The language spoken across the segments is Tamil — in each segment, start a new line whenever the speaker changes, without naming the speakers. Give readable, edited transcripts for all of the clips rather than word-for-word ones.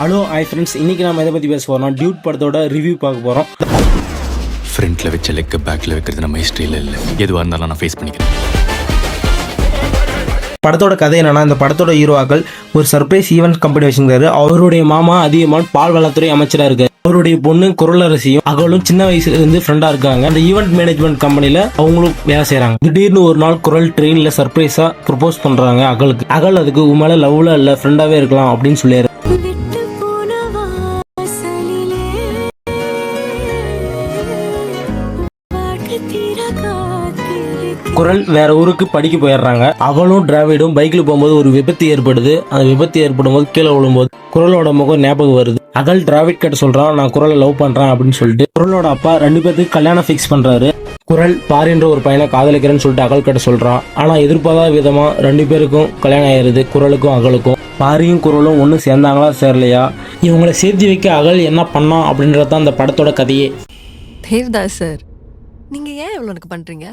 ஹலோ ஹாய் ஃப்ரெண்ட்ஸ், இன்னைக்கு நம்ம எதை பற்றி பேச போகிறோம்? டியூட் படத்தோட ரிவ்யூ பார்க்க போகிறோம்.
ஃப்ரண்ட்ல வச்ச லெக்க பேக்ல வைக்கிறது நம்ம ஹிஸ்ட்ரியில் இல்லை. எதுவாக இருந்தாலும் நான் ஃபேஸ் பண்ணிக்கிறேன்.
படத்தோட கதை என்னன்னா, இந்த படத்தோட ஹீரோக்கள் ஒரு சர்ப்ரைஸ் ஈவெண்ட் கம்பெனி வச்சிருக்காரு. அவருடைய மாமா அதிகமான பால் வளத்துறை அமைச்சராக இருக்காரு. அவருடைய பொண்ணு குரலரசியும் அகலும் சின்ன வயசுல இருந்து ஃப்ரெண்டா இருக்காங்க. அந்த ஈவெண்ட் மேனேஜ்மெண்ட் கம்பெனில அவங்களும் வேலை செய்யறாங்க. திடீர்னு ஒரு நாள் குரல் ட்ரெயின்ல சர்ப்ரைஸா ப்ரொபோஸ் பண்றாங்க அகலுக்கு. அகல் அதுக்கு உண்மையில லவ்ல இல்ல ஃப்ரெண்டாவே இருக்கலாம் அப்படின்னு சொல்லிடுறாரு. குரல் வேற ஊருக்கு படிக்க போயிடுறாங்க. அவளும் டிராவிடும் பைக்ல போகும்போது ஒரு விபத்து ஏற்படுது. அந்த விபத்து ஏற்படும் போது கீழே விழும்போது குரலோட முகம் ஞாபகம் வருது. அகல் டிராவிட் கிட்ட சொல்றான், நான் குரலை லவ் பண்றேன் அப்படின்னு சொல்லிட்டு. குரலோட அப்பா ரெண்டு பேருக்கு கல்யாணம் ஃபிக்ஸ் பண்றாரு. குரல் பாரின்ற ஒரு பையனை காதலிக்கிறேன்னு சொல்லிட்டு அகல் கிட்ட சொல்றான். ஆனா எதிர்பாராத விதமா ரெண்டு பேருக்கும் கல்யாணம் ஆயிருது, குரலுக்கும் அகலுக்கும். பாரியும் குரலும் ஒண்ணு சேர்ந்தாங்களா சேரலையா, இவங்களை சேர்த்து வைக்க அகல் என்ன பண்ணான் அப்படின்றதான் அந்த படத்தோட கதையே.
தேவ்தாஸ் சார், நீங்க ஏன் இவ்வளவு எனக்கு பண்றீங்க?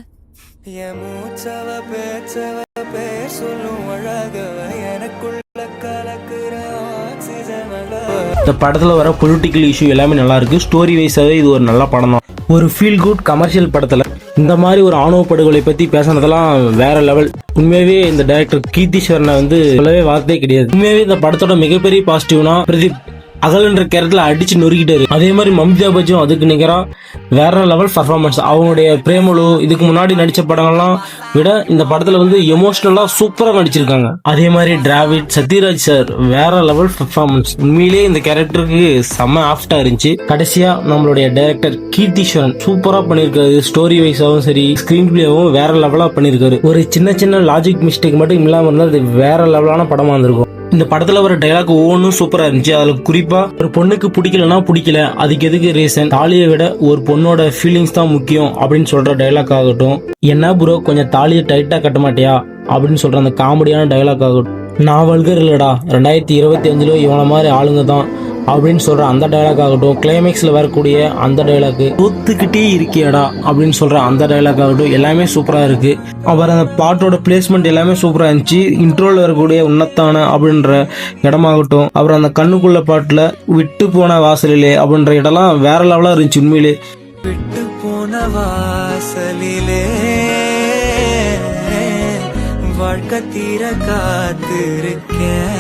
இந்த படத்துல வர பொலிட்டிக்கல் இஷ்யூ எல்லாமே நல்லா இருக்கு. ஸ்டோரி வைஸாவே இது ஒரு நல்ல படம் தான். ஒரு ஃபீல் குட் கமர்ஷியல் படத்துல இந்த மாதிரி ஒரு ஆணவ படுகொலை பத்தி பேசுனதெல்லாம் வேற லெவல். உண்மையாவே இந்த டைரக்டர் கீர்த்திஸ்வரனை சொல்லவே வார்த்தையே கிடையாது. உண்மையாவே இந்த படத்தோட மிகப்பெரிய பாசிட்டிவ்னா பிரதீப் அகல்ன்ற கேரக்டர்ல அடிச்சு நொறுக்கிட்டாரு. அதே மாதிரி மம்தா பச்சும் அதுக்கு நிகரா வேற லெவல் பர்ஃபார்மன்ஸ். அவங்களுடைய பிரேமலு இதுக்கு முன்னாடி நடிச்ச படங்கள்லாம் விட இந்த படத்துல எமோஷனலா சூப்பரா நடிச்சிருக்காங்க. அதே மாதிரி டிராவிட், சத்யராஜ் சார் வேற லெவல் பர்ஃபார்மன்ஸ். உண்மையிலேயே இந்த கேரக்டருக்கு செம்ம ஆப்டா இருந்துச்சு. கடைசியா நம்மளுடைய டைரக்டர் கீர்த்திஸ்வரன் சூப்பரா பண்ணிருக்காரு. ஸ்டோரி வைஸாவும் சரி, ஸ்கிரீன் பிளேவும் வேற லெவலா பண்ணிருக்காரு. ஒரு சின்ன சின்ன லாஜிக் மிஸ்டேக் மட்டும் இல்லாம இருந்தா அது வேற லெவலான படமா இருந்திருக்கும். இந்த படத்துல வர டைலாக் ஒவ்வொன்றும் சூப்பரா இருந்துச்சு. அதுல குறிப்பா ஒரு பொண்ணுக்கு பிடிக்கலன்னா பிடிக்கல, அதுக்கு எதுக்கு ரீசன், தாலியை விட ஒரு பொண்ணோட ஃபீலிங்ஸ் தான் முக்கியம் அப்படின்னு சொல்ற டைலாக் ஆகட்டும், என்ன ப்ரோ கொஞ்சம் தாலியை டைட்டா கட்ட மாட்டியா அப்படின்னு சொல்ற அந்த காமெடியான டைலாக் ஆகட்டும், நான் வல்கர் இல்லடா 2025 இவன மாதிரி ஆளுங்க தான் அப்படின்னு சொல்ற அந்த டைலாக் ஆகட்டும், கிளைமேக்ஸ்ல வரக்கூடிய அந்த டைலாக், தூத்துக்கிட்டே இருக்கியாடா அப்படின்னு சொல்ற அந்த டைலாக் ஆகட்டும், எல்லாமே சூப்பரா இருக்கு. அப்புறம் அந்த பாட்டோட பிளேஸ்மெண்ட் எல்லாமே சூப்பரா இருந்துச்சு. இன்ட்ரோல வரக்கூடிய உன்னத்தான அப்படின்ற இடமாகட்டும், அப்புறம் அந்த கண்ணுக்குள்ள பாட்டுல விட்டு போன வாசலிலே அப்படின்ற இடம்லாம் வேற லெவலா இருந்துச்சு. உண்மையிலே விட்டு போன வாசலிலே வாழ்க்கை தீர காத்திருக்கேன்,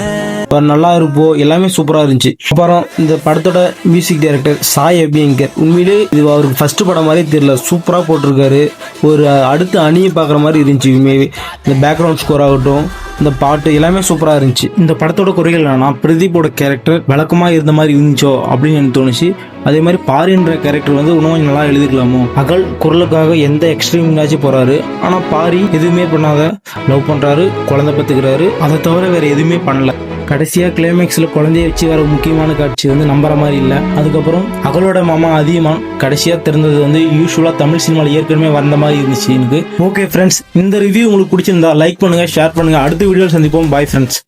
நல்லா இருப்போ, எல்லாமே சூப்பரா இருந்துச்சு. அப்புறம் இந்த படத்தோட மியூசிக் டைரக்டர் சாய் அபியங்கர், உண்மையிலே இது அவருக்கு ஃபர்ஸ்ட் படம் மாதிரி தெரியல, சூப்பரா போட்டிருக்காரு. ஒரு அடுத்த அணியை பாக்குற மாதிரி இருந்துச்சு. உண்மையாவே இந்த பேக்ரவுண்ட் ஸ்கோர் ஆகட்டும், இந்த பாட்டு எல்லாமே சூப்பரா இருந்துச்சு. இந்த படத்தோட குறைகள் என்னன்னா, பிரதீப்போட கேரக்டர் விளக்கமா இருந்த மாதிரி இருந்துச்சோ அப்படின்னு எனக்கு தோணுச்சு. அதே மாதிரி பாரின்ற கேரக்டர் இன்னும் நல்லா எழுதிக்கலாமோ. அகல் குரலுக்காக எந்த எக்ஸ்ட்ரீம்னாச்சும் போறாரு, ஆனா பாரி எதுவுமே பண்ணாத லவ் பண்றாரு, குழந்தை பத்துக்கிறாரு, அதை தவிர வேற எதுவுமே பண்ணல. கடைசியா கிளைமேக்ஸ்ல குழந்தைய வச்சு வர முக்கியமான காட்சி நம்புற மாதிரி இல்ல. அதுக்கப்புறம் அகலோட மாமா அதிகமா கடைசியா தெரிந்தது யூஸ்வலா தமிழ் சினிமால ஏற்கனவே வந்த மாதிரி இருந்துச்சு எனக்கு. ஓகே ஃப்ரெண்ட்ஸ், இந்த ரிவ்யூ உங்களுக்கு பிடிச்சிருந்தா லைக் பண்ணுங்க, ஷேர் பண்ணுங்க. அடுத்த வீடியோவில் சந்திப்போம். Bye friends.